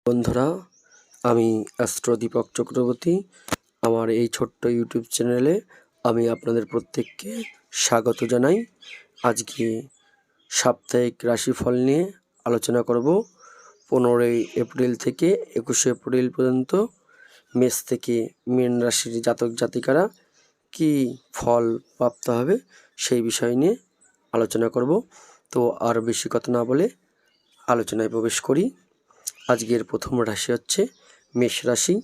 বন্ধুরা, আমি অ্যাস্ট্রো দীপক চক্রবর্তী। আমার এই ছোট্ট ইউটিউব চ্যানেলে আমি আপনাদের প্রত্যেককে স্বাগত জানাই। আজকে সাপ্তাহিক রাশিফল নিয়ে আলোচনা করব। 15 এপ্রিল থেকে 21 এপ্রিল পর্যন্ত মেষ থেকে মীন রাশির জাতক জাতিকারা কি ফল প্রাপ্ত হবে সেই বিষয় নিয়ে আলোচনা করব। তো আর বেশি কথা না বলে আলোচনায় প্রবেশ করি। আজকের প্রথম রাশি হচ্ছে মেষ রাশি।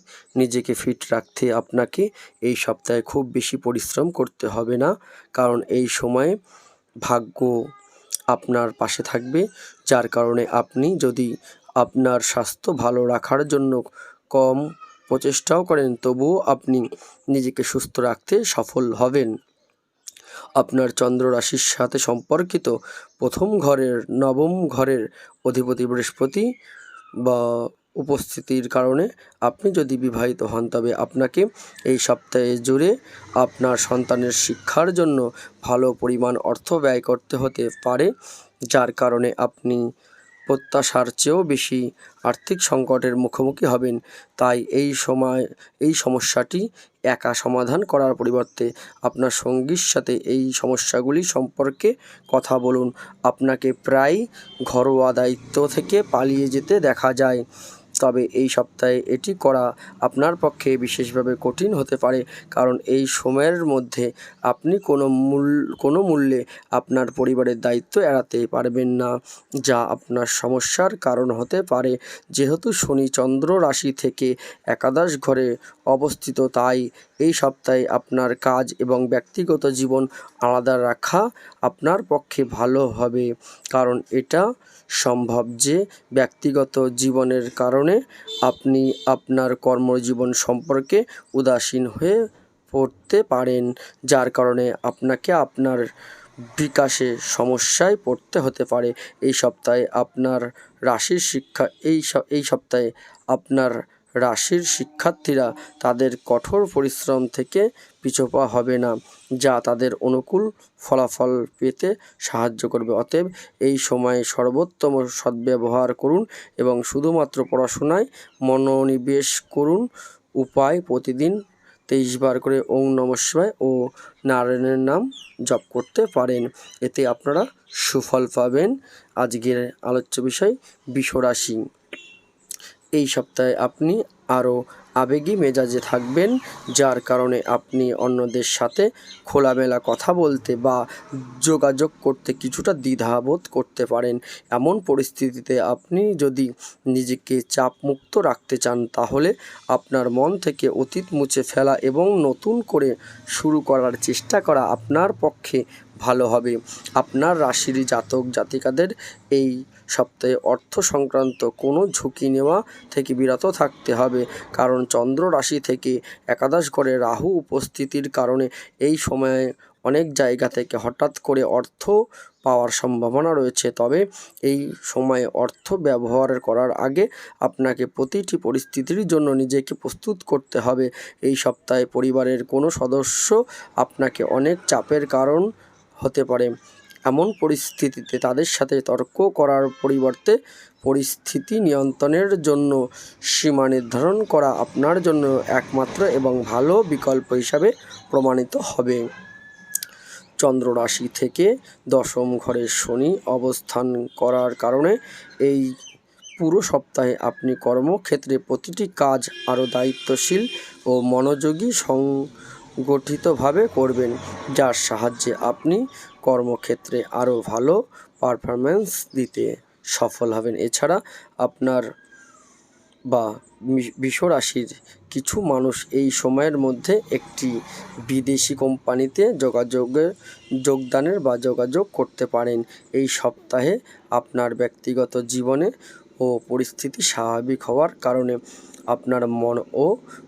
নিজেকে ফিট রাখতে আপনাকে এই সপ্তাহে খুব বেশি পরিশ্রম করতে হবে না, কারণ এই সময়ে ভাগ্য আপনার পাশে থাকবে, যার কারণে আপনি যদি আপনার স্বাস্থ্য ভালো রাখার জন্য কম প্রচেষ্টাও করেন, তবুও আপনি নিজেকে সুস্থ রাখতে সফল হবেন। আপনার চন্দ্র রাশির সাথে সম্পর্কিত প্রথম ঘরের নবম ঘরের অধিপতি বৃহস্পতি বা উপস্থিতির কারণে আপনি যদি বিবাহিত হন, তবে আপনাকে এই সপ্তাহে জুড়ে আপনার সন্তানের শিক্ষার জন্য ভালো পরিমাণ অর্থ ব্যয় করতে হতে পারে, যার কারণে আপনি প্রত্যাশার চেয়েও বেশি আর্থিক সংকটের মুখোমুখি হবেন। তাই এই সমস্যাটি একা সমাধান করার পরিবর্তে আপনার সঙ্গীর সাথে এই সমস্যাগুলি সম্পর্কে কথা বলুন। আপনাকে প্রায় ঘরোয়া দায়িত্ব থেকে পালিয়ে যেতে দেখা যায়, তবে এই সপ্তাহে এটি করা আপনার পক্ষে বিশেষভাবে কঠিন হতে পারে, কারণ এই সময়ের মধ্যে আপনি কোনো মূল্যে আপনার পরিবারের দায়িত্ব এড়াতে পারবেন না, যা আপনার সমস্যার কারণ হতে পারে। যেহেতু শনি চন্দ্র রাশি থেকে একাদশ ঘরে অবস্থিত, তাই এই সপ্তাহে আপনার কাজ এবং ব্যক্তিগত জীবন আলাদা রাখা আপনার পক্ষে ভালো হবে, কারণ এটা সম্ভব যে ব্যক্তিগত জীবনের কারণে আপনি আপনার কর্মজীবন সম্পর্কে উদাসীন হয়ে পড়তে পারেন, যার কারণে আপনাকে আপনার বিকাশে সমস্যায় পড়তে হতে পারে। এই সপ্তাহে আপনার রাশির এই সপ্তাহে আপনার রাশির শিক্ষার্থীরা তাদের কঠোর পরিশ্রম থেকে পিছপা হবে না, যা তাদের অনুকূল ফলাফল পেতে সাহায্য করবে। অতএব এই সময়ে সর্বোত্তম সদ্ব্যবহার করুন এবং শুধুমাত্র পড়াশোনায় মনোনিবেশ করুন। উপায়: প্রতিদিন 23 বার করে ওং নমঃ শিবায় ও নারায়ণের নাম জপ করতে পারেন, এতে আপনারা সুফল পাবেন। আজকের আলোচ্য বিষয় বৃষ রাশি। এই সপ্তাহে আপনি আরও আবেগী মেজাজে থাকবেন, যার কারণে আপনি অন্যদের সাথে খোলামেলা কথা বলতে বা যোগাযোগ করতে কিছুটা দ্বিধাবোধ করতে পারেন। এমন পরিস্থিতিতে আপনি যদি নিজেকে চাপমুক্ত রাখতে চান, তাহলে আপনার মন থেকে অতীত মুছে ফেলা এবং নতুন করে শুরু করার চেষ্টা করা আপনার পক্ষে ভালো হবে। আপনার রাশির জাতক জাতিকাদের এই সপ্তাহে অর্থ সংক্রান্ত কোনো ঝুঁকি নেওয়া থেকে বিরত থাকতে হবে, কারণ চন্দ্র রাশি থেকে একাদশ ঘরে রাহু উপস্থিতির কারণে এই সময়ে অনেক জায়গা থেকে হঠাৎ করে অর্থ পাওয়ার সম্ভাবনা রয়েছে। তবে এই সময়ে অর্থ ব্যবহার করার আগে আপনাকে প্রতিটি পরিস্থিতির জন্য নিজেকে প্রস্তুত করতে হবে। এই সপ্তাহে পরিবারের কোনো সদস্য আপনাকে অনেক চাপের কারণ হতে পারে। এমন পরিস্থিতিতে তাদের সাথে তর্ক করার পরিবর্তে পরিস্থিতি নিয়ন্ত্রণের জন্য সীমা নির্ধারণ করা আপনার জন্য একমাত্র এবং ভালো বিকল্প হিসাবে প্রমাণিত হবে। চন্দ্র রাশি থেকে দশম ঘরে শনি অবস্থান করার কারণে এই পুরো সপ্তাহে আপনি কর্মক্ষেত্রে প্রতিটি কাজ আরও দায়িত্বশীল ও মনোযোগী সংগঠিতভাবে করবেন, যার সাহায্যে আপনি কর্মক্ষেত্রে আরও ভালো পারফরম্যান্স দিতে সফল হবেন। এছাড়া আপনার বা বৃষ রাশির কিছু মানুষ এই সময়ের মধ্যে একটি বিদেশি কোম্পানিতে যোগাযোগ করতে পারেন। এই সপ্তাহে আপনার ব্যক্তিগত জীবনে ও পরিস্থিতি স্বাভাবিক হওয়ার কারণে আপনার মন ও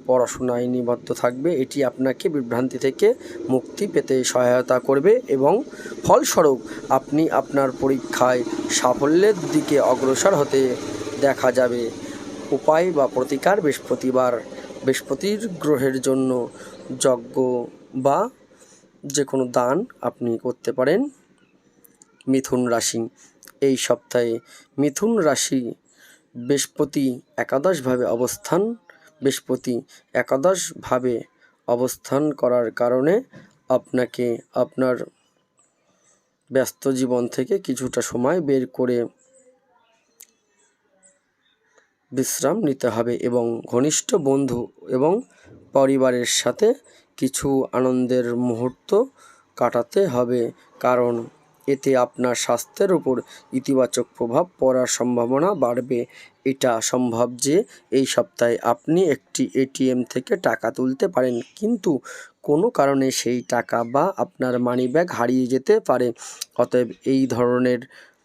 পড়াশোনায় নিবদ্ধ থাকবে। এটি আপনাকে বিভ্রান্তি থেকে মুক্তি পেতে সহায়তা করবে এবং ফলস্বরূপ আপনি আপনার পরীক্ষায় সাফল্যের দিকে অগ্রসর হতে দেখা যাবে। উপায় বা প্রতিকার: বৃহস্পতির গ্রহের জন্য যজ্ঞ বা যে কোনো দান আপনি করতে পারেন। মিথুন রাশি। এই সপ্তাহে মিথুন রাশি বৃহস্পতি একাদশভাবে অবস্থান করার কারণে আপনাকে আপনার ব্যস্ত জীবন থেকে কিছুটা সময় বের করে বিশ্রাম নিতে হবে এবং ঘনিষ্ঠ বন্ধু এবং পরিবারের সাথে কিছু আনন্দের মুহূর্ত কাটাতে হবে, কারণ এতে আপনার স্বাস্থ্যের উপর ইতিবাচক প্রভাব পড়ার সম্ভাবনা বাড়বে। এটা সম্ভব যে এই সপ্তাহে আপনি একটি এটিএম থেকে টাকা তুলতে পারেন, কিন্তু কোনো কারণে সেই টাকা বা আপনার মানিব্যাগ হারিয়ে যেতে পারে। অতএব এই ধরনের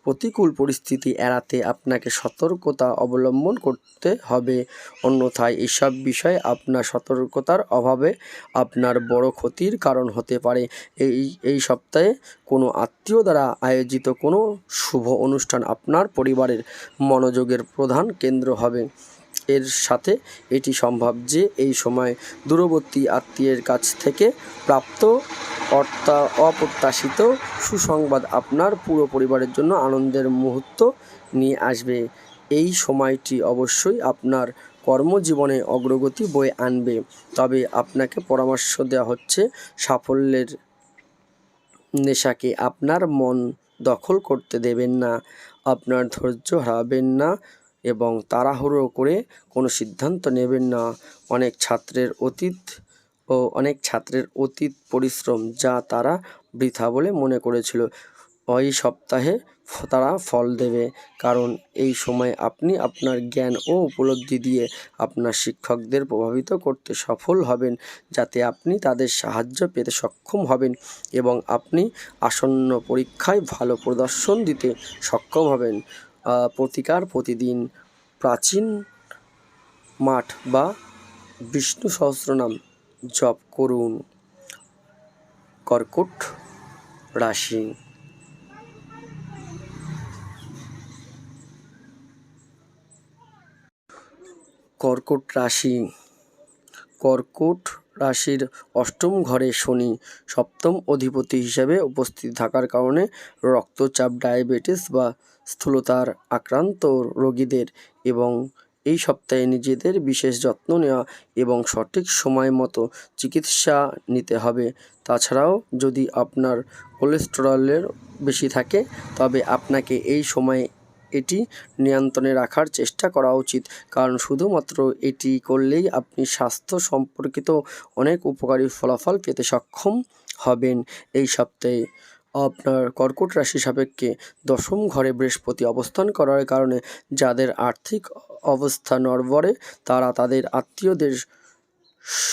প্রতিকূল পরিস্থিতি এড়াতে আপনাকে সতর্কতা অবলম্বন করতে হবে, অন্যথায় এসব বিষয়ে আপনার সতর্কতার অভাবে আপনার বড় ক্ষতির কারণ হতে পারে। এই সপ্তাহে কোনো আত্মীয় দ্বারা আয়োজিত কোনো শুভ অনুষ্ঠান আপনার পরিবারের মনোযোগের প্রধান কেন্দ্র হবে। এর সাথে এটি সম্ভব যে এই সময় দূরবর্তী আত্মীয়ের কাছ থেকে প্রাপ্ত অপ্রত্যাশিত সুসংবাদ আপনার পুরো পরিবারের জন্য আনন্দের মুহূর্ত নিয়ে আসবে। এই সময়টি অবশ্যই আপনার কর্মজীবনে অগ্রগতি বয়ে আনবে, তবে আপনাকে পরামর্শ দেওয়া হচ্ছে সাফল্যের নেশাকে আপনার মন দখল করতে দেবেন না, আপনার ধৈর্য হারাবেন না এবং তাড়াহুড়ো করে কোনো সিদ্ধান্ত নেবেন না। অনেক ছাত্রের অতীত পরিশ্রম যা তারা বৃথা বলে মনে করেছিল, এই সপ্তাহে তারা ফল দেবে, কারণ এই সময় আপনি আপনার জ্ঞান ও উপলব্ধি দিয়ে আপনার শিক্ষকদের প্রভাবিত করতে সফল হবেন, যাতে আপনি তাদের সাহায্য পেতে সক্ষম হবেন এবং আপনি আসন্ন পরীক্ষায় ভালো প্রদর্শন দিতে সক্ষম হবেন। প্রতিদিন প্রাচীন মাঠ বা বিষ্ণু সহস্রনাম জপ করুন। কর্কট রাশি। কর্কট রাশির অষ্টম ঘরে শনি সপ্তম অধিপতি হিসেবে উপস্থিত থাকার কারণে রক্তচাপ, ডায়াবেটিস বা স্থূলতার আক্রান্ত রোগীদের এবং এই সপ্তাহে নিজেদের বিশেষ যত্ন নেওয়া এবং সঠিক সময় মতো চিকিৎসা নিতে হবে। তাছাড়াও যদি আপনার কোলেস্টেরলের বেশি থাকে তবে আপনাকে এই সময়ে এটি নিয়ন্ত্রণে রাখার চেষ্টা করা উচিত, কারণ শুধুমাত্র এটি করলেই আপনি স্বাস্থ্য সম্পর্কিত অনেক উপকারী ফলাফল পেতে সক্ষম হবেন। এই সপ্তাহে আপনার কর্কট রাশি সাপেক্ষে দশম ঘরে বৃহস্পতি অবস্থান করার কারণে যাদের আর্থিক অবস্থা নড়বড়ে তারা তাদের আত্মীয়দের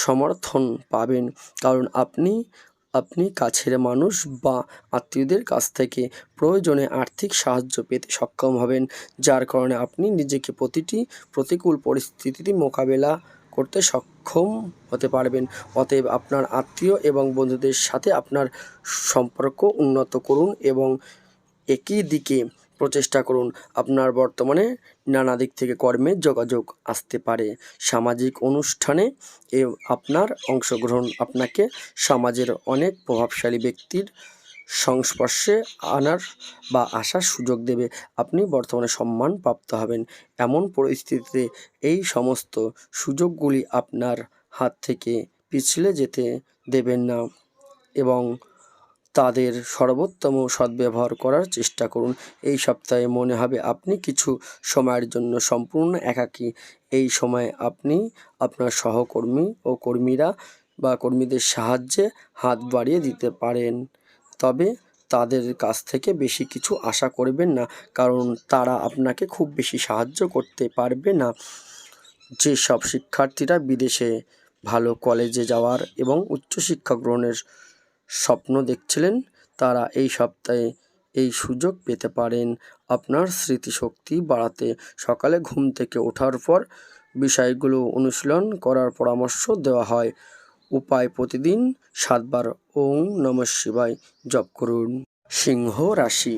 সমর্থন পাবেন, কারণ আপনি কাছের মানুষ বা আত্মীয়দের কাছ থেকে প্রয়োজনে আর্থিক সাহায্য পেতে সক্ষম হবেন, যার কারণে আপনি নিজেকে প্রতিটি প্রতিকূল পরিস্থিতি মোকাবেলা করতে সক্ষম হতে পারবেন। অতএব আপনার আত্মীয় এবং বন্ধুদের সাথে আপনার সম্পর্ক উন্নত করুন এবং একই দিকে প্রচেষ্টা করুন। আপনার বর্তমানে নানা দিক থেকে কর্মের যোগাযোগ আসতে পারে। সামাজিক অনুষ্ঠানে আপনার অংশগ্রহণ আপনাকে সমাজের অনেক প্রভাবশালী ব্যক্তির সংস্পর্শে আসার সুযোগ দেবে। আপনি বর্তমানে সম্মান প্রাপ্ত হবেন। এমন পরিস্থিতিতে এই সমস্ত সুযোগগুলি আপনার হাত থেকে পিছলে যেতে দেবেন না এবং তাদের সর্বোত্তম সদ্ব্যবহার করার চেষ্টা করুন। এই সপ্তাহে মনে হবে আপনি কিছু সময়ের জন্য সম্পূর্ণ একাকী। এই সময়ে আপনি আপনার সহকর্মী ও কর্মীদের সাহায্যে হাত বাড়িয়ে দিতে পারেন, তবে তাদের কাছ থেকে বেশি কিছু আশা করবেন না, কারণ তারা আপনাকে খুব বেশি সাহায্য করতে পারবে না। যেসব শিক্ষার্থীরা বিদেশে ভালো কলেজে যাওয়ার এবং উচ্চশিক্ষা গ্রহণের স্বপ্ন দেখছিলেন তারা এই সপ্তাহে এই সুযোগ পেতে পারেন। আপনার স্মৃতিশক্তি বাড়াতে সকালে ঘুম থেকে ওঠার পর বিষয়গুলো অনুশীলন করার পরামর্শ দেওয়া হয়। উপায়: প্রতিদিন 7 বার ওং নমঃ শিবায় জপ করুন। সিংহ রাশি।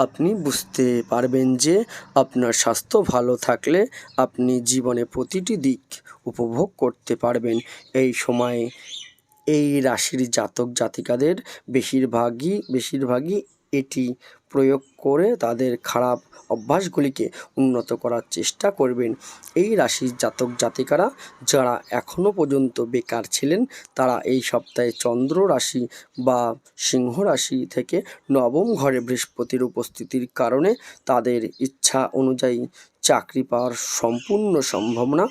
আপনি বুঝতে পারবেন যে আপনার স্বাস্থ্য ভালো থাকলে আপনি জীবনে প্রতিটি দিক উপভোগ করতে পারবেন। এই সময়ে এই রাশির জাতক জাতিকাদের বেশিরভাগই এটি প্রয়োগ করে তাদের খারাপ অভ্যাসগুলিকে উন্নত করার চেষ্টা করবেন। এই রাশির জাতক জাতিকারা যারা এখনও পর্যন্ত বেকার ছিলেন তারা এই সপ্তাহে চন্দ্র রাশি বা সিংহ রাশি থেকে নবম ঘরে বৃহস্পতির উপস্থিতির কারণে তাদের ইচ্ছা অনুযায়ী চাকরি পাওয়ার সম্পূর্ণ সম্ভাবনা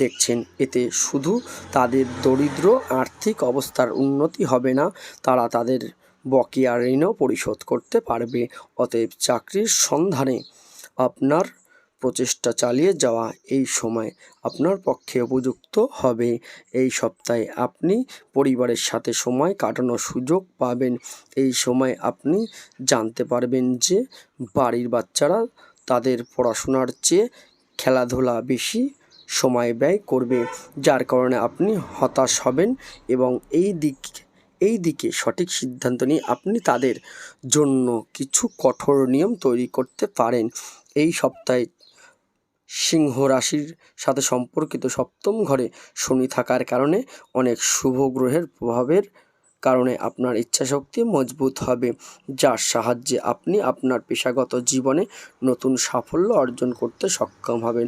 দেখছেন। এতে শুধু তাদের দরিদ্র আর্থিক অবস্থার উন্নতি হবে না, তারা তাদের বকেয়া ঋণও পরিশোধ করতে পারবে। অতএব চাকরির সন্ধানে আপনার প্রচেষ্টা চালিয়ে যাওয়া এই সময় আপনার পক্ষে উপযুক্ত হবে। এই সপ্তাহে আপনি পরিবারের সাথে সময় কাটানোর সুযোগ পাবেন। এই সময় আপনি জানতে পারবেন যে বাড়ির বাচ্চারা তাদের পড়াশোনার চেয়ে খেলাধুলা বেশি সময় ব্যয় করবে, যার কারণে আপনি হতাশ হবেন এবং এই দিকে সঠিক সিদ্ধান্ত নিয়ে আপনি তাদের জন্য কিছু কঠোর নিয়ম তৈরি করতে পারেন। এই সপ্তাহে সিংহ রাশির সাথে সম্পর্কিত সপ্তম ঘরে শনি থাকার কারণে অনেক শুভ গ্রহের প্রভাবের কারণে আপনার ইচ্ছাশক্তি মজবুত হবে, যার সাহায্যে আপনি আপনার পেশাগত জীবনে নতুন সাফল্য অর্জন করতে সক্ষম হবেন।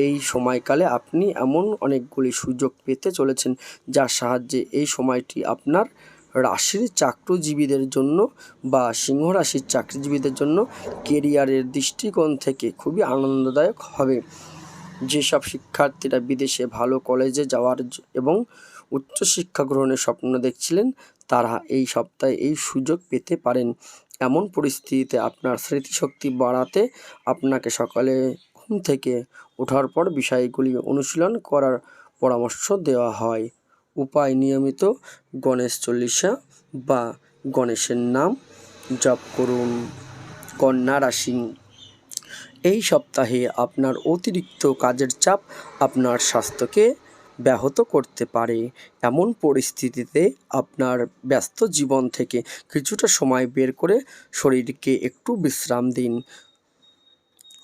এই সময়কালে আপনি এমন অনেকগুলি সুযোগ পেতে চলেছেন যার সাহায্যে এই সময়টি আপনার রাশির চাকরিজীবীদের জন্য বা সিংহ রাশির চাকরিজীবীদের জন্য কেরিয়ারের দৃষ্টিকোণ থেকে খুবই আনন্দদায়ক হবে। যেসব শিক্ষার্থীরা বিদেশে ভালো কলেজে যাওয়ার এবং উচ্চশিক্ষা গ্রহণের স্বপ্ন দেখছিলেন তারা এই সপ্তাহে এই সুযোগ পেতে পারেন। এমন পরিস্থিতিতে আপনার স্মৃতিশক্তি বাড়াতে আপনাকে সকালে ঘুম থেকে ওঠার পর বিষয়গুলি অনুশীলন করার পরামর্শ দেওয়া হয়। উপায়: নিয়মিত গণেশ চল্লিশা বা গণেশের নাম জপ করুন। কন্যা রাশি, এই সপ্তাহে আপনার অতিরিক্ত কাজের চাপ আপনার স্বাস্থ্যকে ব্যাহত করতে পারে। এমন পরিস্থিতিতে আপনার ব্যস্ত জীবন থেকে কিছুটা সময় বের করে শরীরকে একটু বিশ্রাম দিন।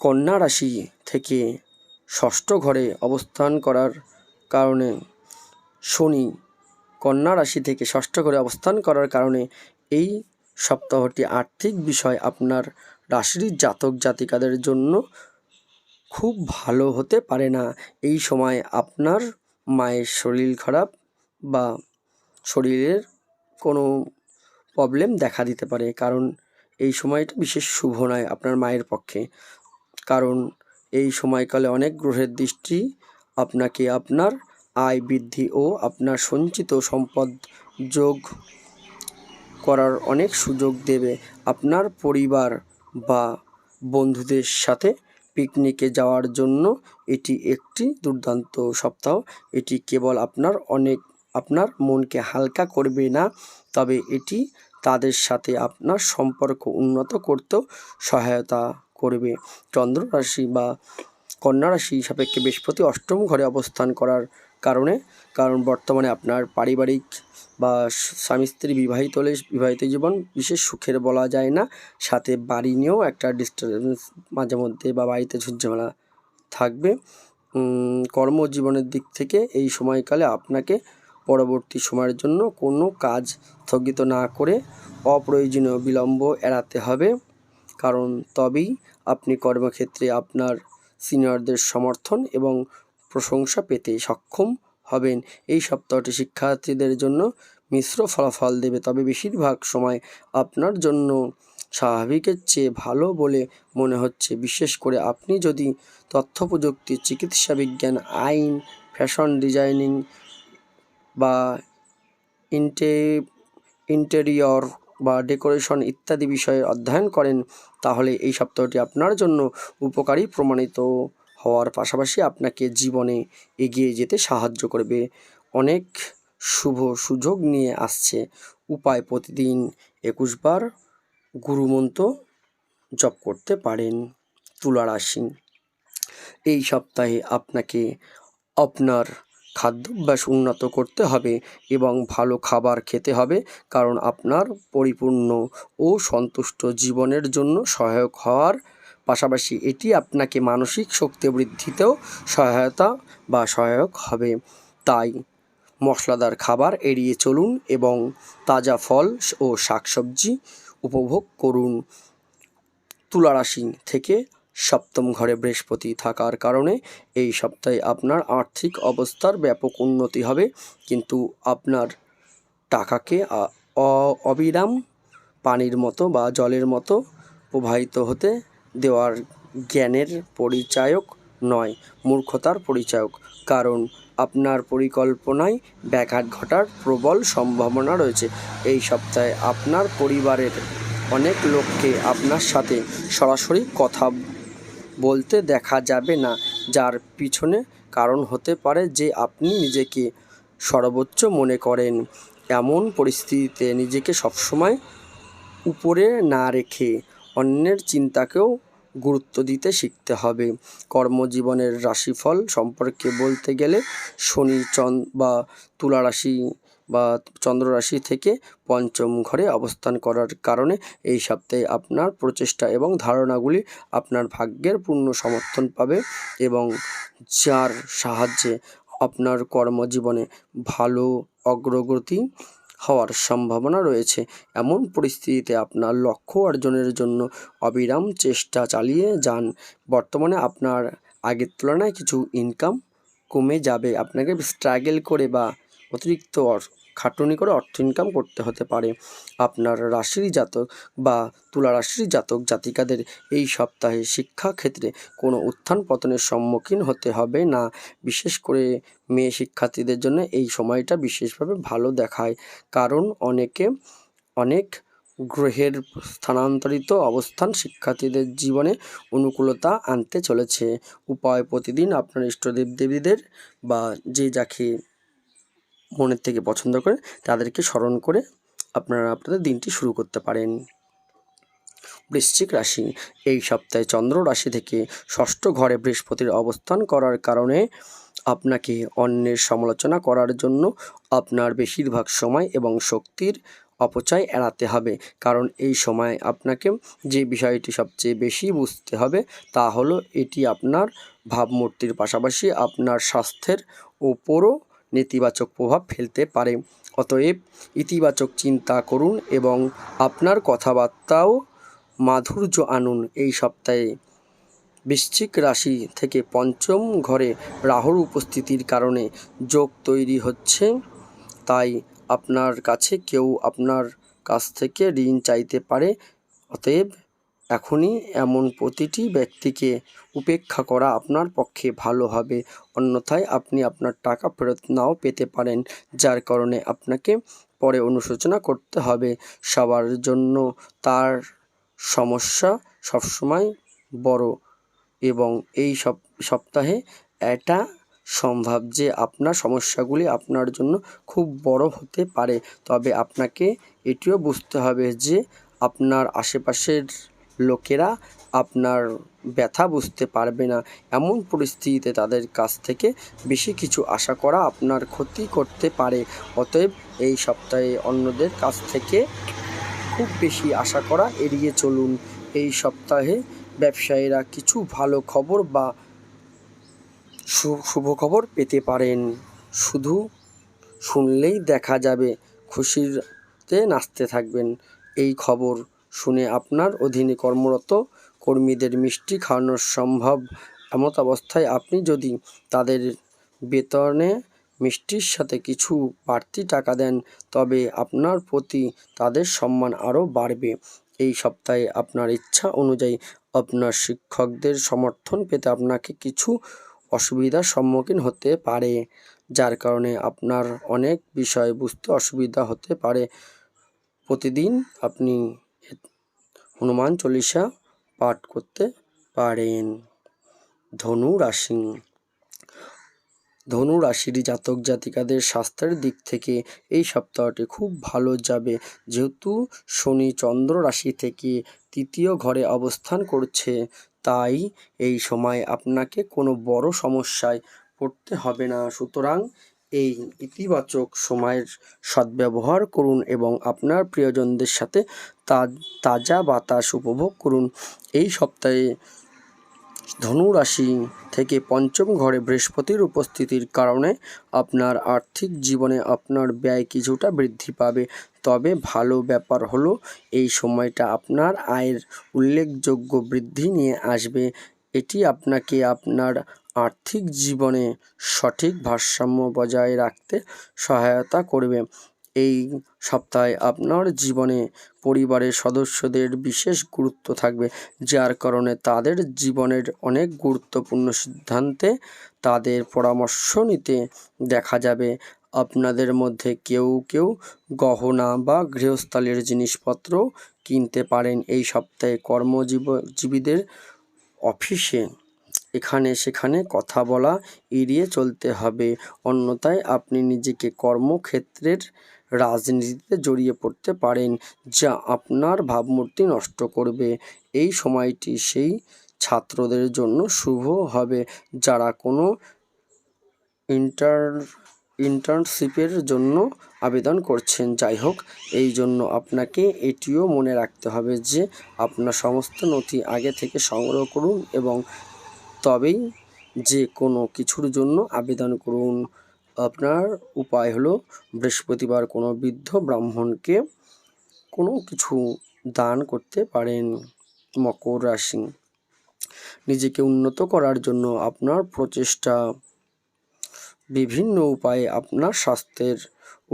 কন্যা রাশি থেকে ষষ্ঠ ঘরে অবস্থান করার কারণে শনি কন্যা রাশি থেকে ষষ্ঠ ঘরে অবস্থান করার কারণে এই সপ্তাহটি আর্থিক বিষয় আপনার রাশির জাতক জাতিকাদের জন্য খুব ভালো হতে পারে না। এই সময় আপনার মায়ের শরীর খারাপ বা শরীরের কোনো প্রবলেম দেখা দিতে পারে, কারণ এই সময়টা বিশেষ শুভ নয় আপনার মায়ের পক্ষে। কারণ এই সময়কালে অনেক গ্রহের দৃষ্টি আপনাকে আপনার আয় বৃদ্ধি ও আপনার সঞ্চিত সম্পদ যোগ করার অনেক সুযোগ দেবে। আপনার পরিবার বা বন্ধুদের সাথে পিকনিকে যাওয়ার জন্য এটি একটি দুর্দান্ত সপ্তাহ। এটি কেবল আপনার মনকে হালকা করবে না, তবে এটি তাদের সাথে আপনার সম্পর্ক উন্নত করতেও সহায়তা করবে। চন্দ্র রাশি বা কন্যা রাশি সাপেক্ষে বৃহস্পতি অষ্টম ঘরে অবস্থান করার কারণ বর্তমানে আপনার পারিবারিক বা স্বামী স্ত্রী বিবাহিত জীবন বিশেষ সুখের বলা যায় না, সাথে বাড়ি নিয়েও একটা ডিস্টার্বেন্স মাঝে মধ্যে বা বাড়িতে ঝুটঝামেলা থাকবে। কর্মজীবনের দিক থেকে এই সময়কালে আপনাকে পরবর্তী সময়ের জন্য কোনো কাজ স্থগিত না করে অপ্রয়োজনীয় বিলম্ব এড়াতে হবে, কারণ তবেই আপনি কর্মক্ষেত্রে আপনার সিনিয়রদের সমর্থন এবং প্রশংসা পেতে সক্ষম হবেন। এই সপ্তাহটি শিক্ষার্থীদের জন্য মিশ্র ফলাফল দেবে, তবে বেশিরভাগ সময় আপনার জন্য স্বাভাবিকের চেয়ে ভালো বলে মনে হচ্ছে। বিশেষ করে আপনি যদি তথ্য প্রযুক্তি, চিকিৎসা বিজ্ঞান, আইন, ফ্যাশন ডিজাইনিং বা ইন্টেরিয়র বা ডেকোরেশন ইত্যাদি বিষয়ে অধ্যয়ন করেন, তাহলে এই সপ্তাহটি আপনার জন্য উপকারী প্রমাণিত হওয়ার পাশাপাশি আপনাকে জীবনে এগিয়ে যেতে সাহায্য করবে। অনেক শুভ সুযোগ নিয়ে আসছে। উপায়: প্রতিদিন 21 বার গুরুমন্ত্র জপ করতে পারেন। তুলা রাশি, এই সপ্তাহে আপনাকে আপনার খাদ্যাভ্যাস উন্নত করতে হবে এবং ভালো খাবার খেতে হবে, কারণ আপনার পরিপূর্ণ ও সন্তুষ্ট জীবনের জন্য সহায়ক হওয়ার পাশাপাশি এটি আপনাকে মানসিক শক্তি বৃদ্ধিতেও সহায়ক হবে। তাই মশলাদার খাবার এড়িয়ে চলুন এবং তাজা ফল ও শাকসবজি উপভোগ করুন। তুলা রাশি থেকে সপ্তম ঘরে বৃহস্পতি থাকার কারণে এই সপ্তাহে আপনার আর্থিক অবস্থার ব্যাপক উন্নতি হবে, কিন্তু আপনার টাকাকে অবিরাম পানির মতো বা জলের মতো প্রবাহিত হতে দেওয়ার জ্ঞানের পরিচায়ক নয়, মূর্খতার পরিচায়ক। কারণ আপনার পরিকল্পনায় ব্যাঘাত ঘটার প্রবল সম্ভাবনা রয়েছে। এই সপ্তাহে আপনার পরিবারের অনেক লোককে আপনার সাথে সরাসরি কথা বলতে দেখা যাবে না, যার পিছনে কারণ হতে পারে যে আপনি নিজেকে সর্বোচ্চ মনে করেন। এমন পরিস্থিতিতে নিজেকে সবসময় উপরে না রেখে অন্যের চিন্তাকেও গুরুত্ব দিতে শিখতে হবে। কর্মজীবনের রাশিফল সম্পর্কে বলতে গেলে শনি বা তুলা রাশি বা চন্দ্র রাশি থেকে পঞ্চম ঘরে অবস্থান করার কারণে এই সপ্তাহে আপনার প্রচেষ্টা এবং ধারণাগুলি আপনার ভাগ্যের পূর্ণ সমর্থন পাবে, এবং যার সাহায্যে আপনার কর্মজীবনে ভালো অগ্রগতি হওয়ার সম্ভাবনা রয়েছে। এমন পরিস্থিতিতে আপনার লক্ষ্য অর্জনের জন্য অবিরাম চেষ্টা চালিয়ে যান। বর্তমানে আপনার আগের তুলনায় কিছু ইনকাম কমে যাবে, আপনাকে স্ট্রাগল করে বা অতিরিক্ত খাটুনি করে অর্থ ইনকাম করতে হতে পারে। আপনার রাশির জাতক বা তুলা রাশির জাতক জাতিকাদের এই সপ্তাহে শিক্ষাক্ষেত্রে কোনো উত্থান পতনের সম্মুখীন হতে হবে না। বিশেষ করে মেয়ে শিক্ষার্থীদের জন্য এই সময়টা বিশেষভাবে ভালো দেখায়, কারণ অনেক গ্রহের স্থানান্তরিত অবস্থান শিক্ষার্থীদের জীবনে অনুকূলতা আনতে চলেছে। উপায়: প্রতিদিন আপনার ইষ্টদেব দেবীদের বা যে যাকে মনের থেকে পছন্দ করে তাদেরকে স্মরণ করে আপনারা আপনাদের দিনটি শুরু করতে পারেন। বৃশ্চিক রাশি, এই সপ্তাহে চন্দ্র রাশি থেকে ষষ্ঠ ঘরে বৃহস্পতির অবস্থান করার কারণে আপনাকে অন্যের সমালোচনা করার জন্য আপনার বেশিরভাগ সময় এবং শক্তির অপচয় এড়াতে হবে। কারণ এই সময় আপনাকে যে বিষয়টি সবচেয়ে বেশি বুঝতে হবে তা হলো এটি আপনার ভাবমূর্তির পাশাপাশি আপনার স্বাস্থ্যের ওপরও নেতিবাচক প্রভাব ফেলতে পারে। অতএব ইতিবাচক চিন্তা করুন এবং আপনার কথাবার্তাও মাধুর্য আনুন। এই সপ্তাহে বৃশ্চিক রাশি থেকে পঞ্চম ঘরে রাহুর উপস্থিতির কারণে যোগ তৈরি হচ্ছে, তাই আপনার কাছে কেউ আপনার কাছ থেকে ঋণ চাইতে পারে। অতএব এখনই এমন প্রতিটি ব্যক্তিকে উপেক্ষা করা আপনার পক্ষে ভালো হবে, অন্যথায় আপনি আপনার টাকা ফেরত নাও পেতে পারেন, যার কারণে আপনাকে পরে অনুশোচনা করতে হবে। সবার জন্য তার সমস্যা সবসময় বড়, এবং এই সপ্তাহে এটা সম্ভব যে আপনার সমস্যাগুলি আপনার জন্য খুব বড় হতে পারে। তবে আপনাকে এটিও বুঝতে হবে যে আপনার আশেপাশের লোকেরা আপনার ব্যথা বুঝতে পারবে না। এমন পরিস্থিতিতে তাদের কাছ থেকে বেশি কিছু আশা করা আপনার ক্ষতি করতে পারে। অতএব এই সপ্তাহে অন্যদের কাছ থেকে খুব বেশি আশা করা এড়িয়ে চলুন। এই সপ্তাহে ব্যবসায়ীরা কিছু ভালো খবর বা শুভ খবর পেতে পারেন। শুধু শুনলেই দেখা যাবে, খুশিতে নাচতে থাকবেন। এই খবর শুনে আপনার অধীনে কর্মরত কর্মীদের মিষ্টি খাওয়ানো সম্ভব। এমত অবস্থায় আপনি যদি তাদের বেতনে মিষ্টির সাথে কিছু বাড়তি টাকা দেন, তবে আপনার প্রতি তাদের সম্মান আরও বাড়বে। এই সপ্তাহে আপনার ইচ্ছা অনুযায়ী আপনার শিক্ষকদের সমর্থন পেতে আপনাকে কিছু অসুবিধার সম্মুখীন হতে পারে, যার কারণে আপনার অনেক বিষয় বুঝতে অসুবিধা হতে পারে। প্রতিদিন আপনি হনুমান চল্লিশা পাঠ করতে পারেন। ধনু রাশির জাতক জাতিকাদের স্বাস্থ্যের দিক থেকে এই সপ্তাহটি খুব ভালো যাবে, যেহেতু শনি চন্দ্র রাশি থেকে তৃতীয় ঘরে অবস্থান করছে। তাই এই সময় আপনাকে কোনো বড় সমস্যায় পড়তে হবে না। সুতরাং এই ইতিবাচক সময়ের সদ্ব্যবহার করুন এবং আপনার প্রিয়জনদের সাথে তাজা বাতাস উপভোগ করুন। এই সপ্তাহে ধনু রাশি থেকে পঞ্চম ঘরে বৃহস্পতির উপস্থিতির কারণে আপনার আর্থিক জীবনে আপনার ব্যয় কিছুটা বৃদ্ধি পাবে। তবে ভালো ব্যাপার হলো এই সময়টা আপনার আয়ের উল্লেখযোগ্য বৃদ্ধি নিয়ে আসবে। এটি আপনাকে আপনার আর্থিক জীবনে সঠিক ভারসাম্য বজায় রাখতে সহায়তা করবে। এই সপ্তাহে আপনার জীবনে পরিবারের সদস্যদের বিশেষ গুরুত্ব থাকবে, যার কারণে তাদের জীবনের অনেক গুরুত্বপূর্ণ সিদ্ধান্তে তাদের পরামর্শ নিতে দেখা যাবে। আপনাদের মধ্যে কেউ কেউ গহনা বা গৃহস্থালির জিনিসপত্র কিনতে পারেন। এই সপ্তাহে কর্মজীবীদের অফিসে এখানে সেখানে কথা বলা এড়িয়ে চলতে হবে, অন্যথায় আপনি নিজেকে কর্মক্ষেত্রের রাজনীতিতে জড়িয়ে পড়তে পারেন, যা আপনার ভাবমূর্তি নষ্ট করবে। এই সময়টি সেই ছাত্রদের জন্য শুভ হবে যারা কোনো ইন্টার্নশিপের জন্য আবেদন করছেন। যাই হোক, এই জন্য আপনাকে এটিও মনে রাখতে হবে যে আপনার সমস্ত নথি আগে থেকে সংগ্রহ করুন এবং তবেই যে কোনো কিছুর জন্য আবেদন করুন। আপনার উপায় হলো বৃহস্পতিবার কোনো বৃদ্ধ ব্রাহ্মণকে কোনো কিছু দান করতে পারেন। মকর রাশি, নিজেকে উন্নত করার জন্য আপনার প্রচেষ্টা বিভিন্ন উপায়ে আপনার স্বাস্থ্যের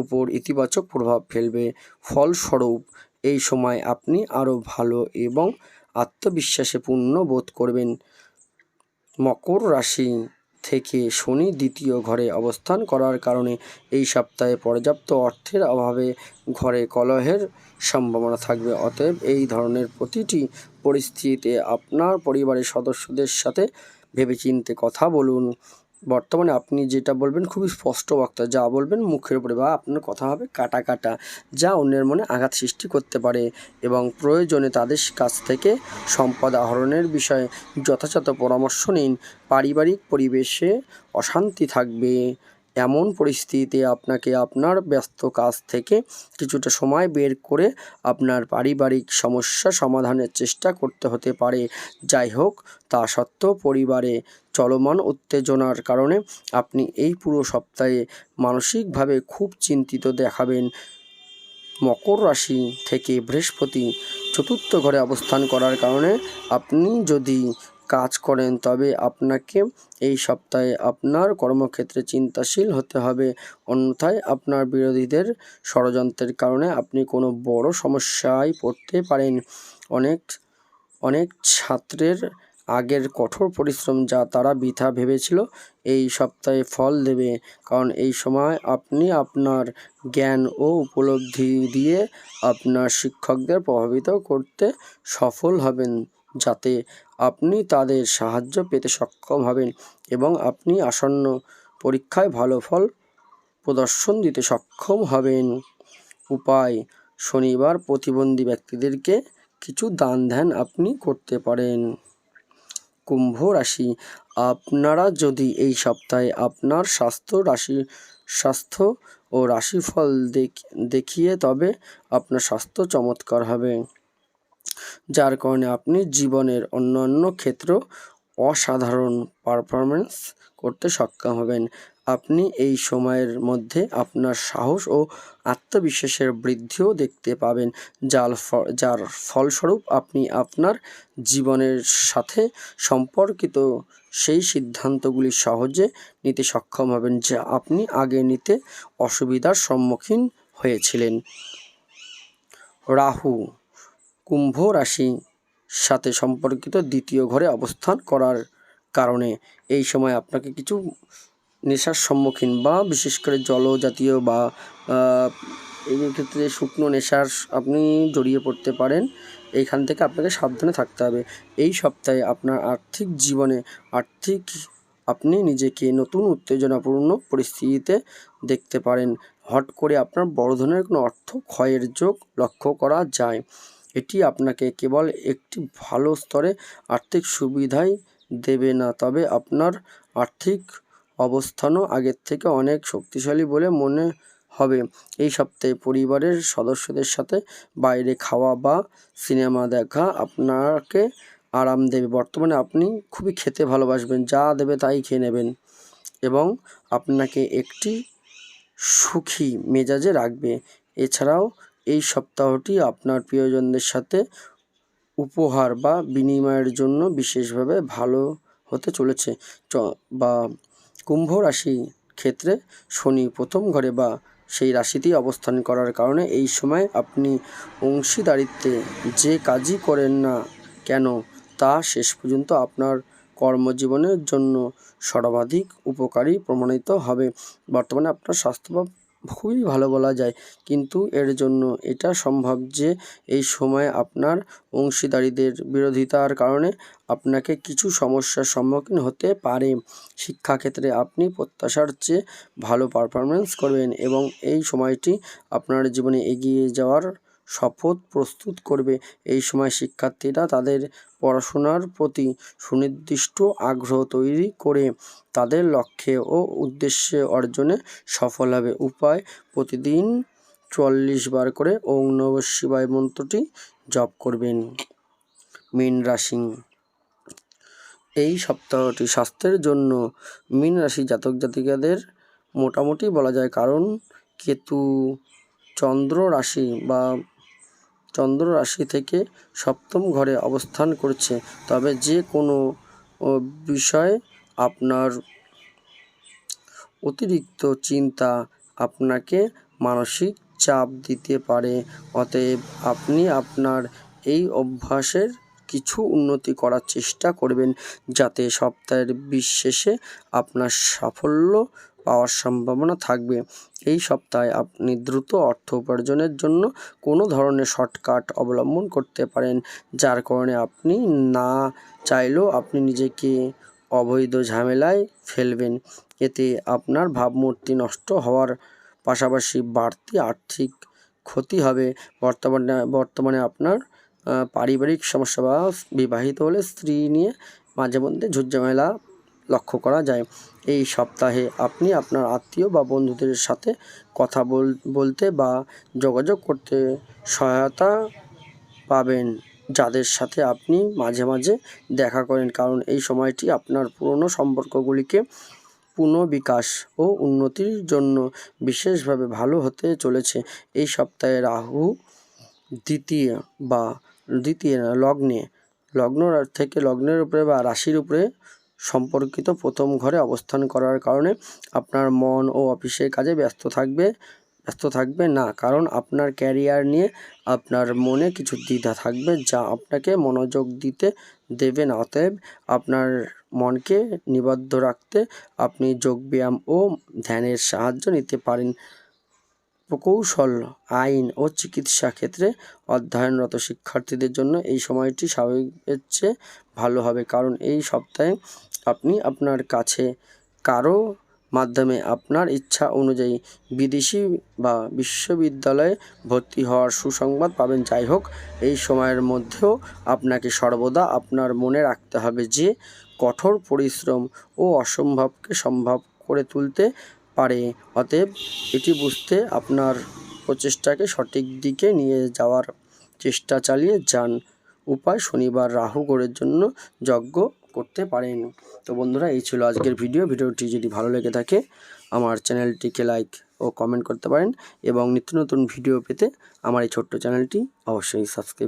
উপর ইতিবাচক প্রভাব ফেলবে। ফলস্বরূপ এই সময় আপনি আরও ভালো এবং আত্মবিশ্বাসে পূর্ণ বোধ করবেন। মকর রাশি থেকে শনি দ্বিতীয় ঘরে অবস্থান করার কারণে এই সপ্তাহে পর্যাপ্ত অর্থের অভাবে ঘরে কলহের সম্ভাবনা থাকবে। অতএব এই ধরনের প্রতিটি পরিস্থিতিতে আপনার পরিবারের সদস্যদের সাথে ভেবেচিন্তে কথা বলুন। বর্তমানে আপনি যেটা বলবেন খুবই স্পষ্ট বক্তা, যা বলবেন মুখের উপরে বা আপনার কথা হবে কাটা কাটা, যা অন্যের মনে আঘাত সৃষ্টি করতে পারে এবং প্রয়োজনে তাদের কাছ থেকে সম্পদ আহরণের বিষয়ে যথাযথ পরামর্শ নিন। পারিবারিক পরিবেশে অশান্তি থাকবে। এমন পরিস্থিতিতে আপনাকে আপনার ব্যস্ত কাজ থেকে কিছুটা সময় বের করে আপনার পারিবারিক সমস্যা সমাধানের চেষ্টা করতে হতে পারে। যাই হোক, তা সত্ত্বেও পরিবারে চলমান উত্তেজনার কারণে আপনি এই পুরো সপ্তাহে মানসিকভাবে খুব চিন্তিত দেখাবেন। মকর রাশি থেকে বৃহস্পতি চতুর্থ ঘরে অবস্থান করার কারণে আপনি যদি কাজ করেন তবে আপনাকে এই সপ্তাহে আপনার কর্মক্ষেত্রে চিন্তাশীল হতে হবে, অন্যথায় আপনার বিরোধীদের ষড়যন্ত্রের কারণে আপনি কোনো বড় সমস্যায় পড়তে পারেন। অনেক ছাত্রের আগের কঠোর পরিশ্রম যা তারা বৃথা ভেবেছিল এই সপ্তাহে ফল দেবে, কারণ এই সময় আপনি আপনার জ্ঞান ও উপলব্ধি দিয়ে আপনার শিক্ষকদের প্রভাবিত করতে সফল হবেন, যাতে আপনি তাদের সাহায্য পেতে সক্ষম হবেন এবং আপনি আসন্ন পরীক্ষায় ভালো ফল প্রদর্শন দিতে সক্ষম হবেন। উপায়: শনিবার প্রতিবন্ধী ব্যক্তিদেরকে কিছু দান ধ্যান আপনি করতে পারেন। কুম্ভ রাশি, আপনারা যদি এই সপ্তাহে আপনার স্বাস্থ্য ও রাশিফল দেখিয়ে তবে আপনার স্বাস্থ্য চমৎকার হবে, যার কারণে আপনি জীবনের অন্যান্য ক্ষেত্র অসাধারণ পারফরমেন্স করতে সক্ষম হবেন। আপনি এই সময়ের মধ্যে আপনার সাহস ও আত্মবিশ্বাসের বৃদ্ধিও দেখতে পাবেন, যার ফলস্বরূপ আপনি আপনার জীবনের সাথে সম্পর্কিত সেই সিদ্ধান্তগুলি সহজে নিতে সক্ষম হবেন যা আপনি আগে নিতে অসুবিধার সম্মুখীন হয়েছিলেন। রাহু কুম্ভ রাশির সাথে সম্পর্কিত দ্বিতীয় ঘরে অবস্থান করার কারণে এই সময় আপনাকে কিছু নেশার সম্মুখীন বা বিশেষ করে জলজাতীয় বা এই ক্ষেত্রে শুকনো নেশার আপনি জড়িয়ে পড়তে পারেন। এইখান থেকে আপনাকে সাবধানে থাকতে হবে। এই সপ্তাহে আপনার আর্থিক জীবনে আপনি নিজেকে নতুন উত্তেজনাপূর্ণ পরিস্থিতিতে দেখতে পারেন। হট করে আপনার বড় ধরনের কোনো অর্থ ক্ষয়ের যোগ লক্ষ্য করা যায়। এটি আপনাকে কেবল একটি ভালো স্তরে আর্থিক সুবিধাই দেবে না, তবে আপনার আর্থিক অবস্থানও আগের থেকে অনেক শক্তিশালী বলে মনে হবে। এই সপ্তাহে পরিবারের সদস্যদের সাথে বাইরে খাওয়া বা সিনেমা দেখা আপনাকে আরাম দেবে। বর্তমানে আপনি খুবই খেতে ভালোবাসবেন, যা দেবে তাই খেয়ে নেবেন এবং আপনাকে একটি সুখী মেজাজে রাখবে। এছাড়াও এই সপ্তাহটি আপনার প্রিয়জনদের সাথে উপহার বা বিনিময়ের জন্য বিশেষভাবে ভালো হতে চলেছে। বা কুম্ভ রাশি ক্ষেত্রে শনি প্রথম ঘরে বা সেই রাশিতেই অবস্থান করার কারণে এই সময় আপনি অংশীদারিত্বে যে কাজই করেন না কেন তা শেষ পর্যন্ত আপনার কর্মজীবনের জন্য সর্বাধিক উপকারী প্রমাণিত হবে। বর্তমানে আপনার স্বাস্থ্য খুবই ভালো বলা যায়, কিন্তু এর জন্য এটা সম্ভব যে এই সময় আপনার অংশীদারিদের বিরোধিতার কারণে আপনাকে কিছু সমস্যার সম্মুখীন হতে পারে। শিক্ষাক্ষেত্রে আপনি প্রত্যাশার চেয়ে ভালো পারফরমেন্স করবেন এবং এই সময়টি আপনার জীবনে এগিয়ে যাওয়ার শপথ প্রস্তুত করবে। এই সময় শিক্ষার্থীরা তাদের পড়াশোনার প্রতি সুনির্দিষ্ট আগ্রহ তৈরি করে তাদের লক্ষ্যে ও উদ্দেশ্যে অর্জনে সফল হবে। উপায়: প্রতিদিন ৪৪ বার করে ওং নমঃ শিবায় মন্ত্রটি জপ করবেন। মীন রাশি, এই সপ্তাহটি স্বাস্থ্যের জন্য মীন রাশি জাতক জাতিকাদের মোটামুটি বলা যায়, কারণ কেতু চন্দ্র রাশি থেকে সপ্তম ঘরে অবস্থান করছে। তবে যে কোনো বিষয়ে আপনার অতিরিক্ত চিন্তা আপনাকে মানসিক চাপ দিতে পারে। অতএব আপনি আপনার এই অভ্যাসের কিছু উন্নতি করার চেষ্টা করবেন, যাতে সপ্তাহের শেষে আপনার সাফল্য পাওয়ার সম্ভাবনা থাকবে। এই সপ্তাহে আপনি দ্রুত অর্থ উপার্জনের জন্য কোনো ধরনের শর্টকাট অবলম্বন করতে পারেন, যার কারণে আপনি না চাইলেও আপনি নিজেকে অবৈধ ঝামেলায় ফেলবেন। এতে আপনার ভাবমূর্তি নষ্ট হওয়ার পাশাপাশি বাড়তি আর্থিক ক্ষতি হবে। বর্তমানে আপনার পারিবারিক সমস্যা বা বিবাহিত হলে স্ত্রী নিয়ে মাঝে মধ্যে ঝুটঝামেলা লক্ষ্য করা যায়। এই সপ্তাহে আপনি আপনার আত্মীয় বা বন্ধুদের সাথে কথা বলতে বা যোগাযোগ করতে সহায়তা পাবেন, যাদের সাথে আপনি মাঝে মাঝে দেখা করেন, কারণ এই সময়টি আপনার পুরনো সম্পর্কগুলিকে পুনর্বিকাশ ও উন্নতির জন্য বিশেষভাবে ভালো হতে চলেছে। এই সপ্তাহে রাহু লগ্নের উপরে বা রাশির উপরে সম্পর্কিত প্রথম ঘরে অবস্থান করার কারণে আপনার মন ও অফিসের কাজে ব্যস্ত থাকবে না, কারণ আপনার ক্যারিয়ার নিয়ে আপনার মনে কিছু দ্বিধা থাকবে, যা আপনাকে মনোযোগ দিতে দেবে না। অতএব আপনার মনকে নিবদ্ধ রাখতে আপনি যোগব্যায়াম ও ধ্যানের সাহায্য নিতে পারেন। প্রকৌশল, আইন ও চিকিৎসা ক্ষেত্রে অধ্যয়নরত শিক্ষার্থীদের জন্য এই সময়টি স্বাভাবিকের চেয়ে ভালো হবে, কারণ এই সপ্তাহে আপনি আপনার কাছে কারো মাধ্যমে আপনার ইচ্ছা অনুযায়ী বিদেশি বা বিশ্ববিদ্যালয়ে ভর্তি হওয়ার সুসংবাদ পাবেন। যাই হোক, এই সময়ের মধ্যেও আপনাকে সর্বদা আপনার মনে রাখতে হবে যে কঠোর পরিশ্রম ও অসম্ভবকে সম্ভব করে তুলতে পারে। অতএব এটি বুঝতে আপনার প্রচেষ্টাকে সঠিক দিকে নিয়ে যাওয়ার চেষ্টা চালিয়ে যান। উপায়: শনিবার রাহু গ্রহের জন্য যজ্ঞ করতে পারেন। তো বন্ধুরা, এই ছিল আজকের ভিডিওটি যদি ভালো লেগে থাকে আমার চ্যানেলটিকে লাইক ও কমেন্ট করতে পারেন এবং নিত্য নতুন ভিডিও পেতে আমার এই ছোট্ট চ্যানেলটি অবশ্যই সাবস্ক্রাইব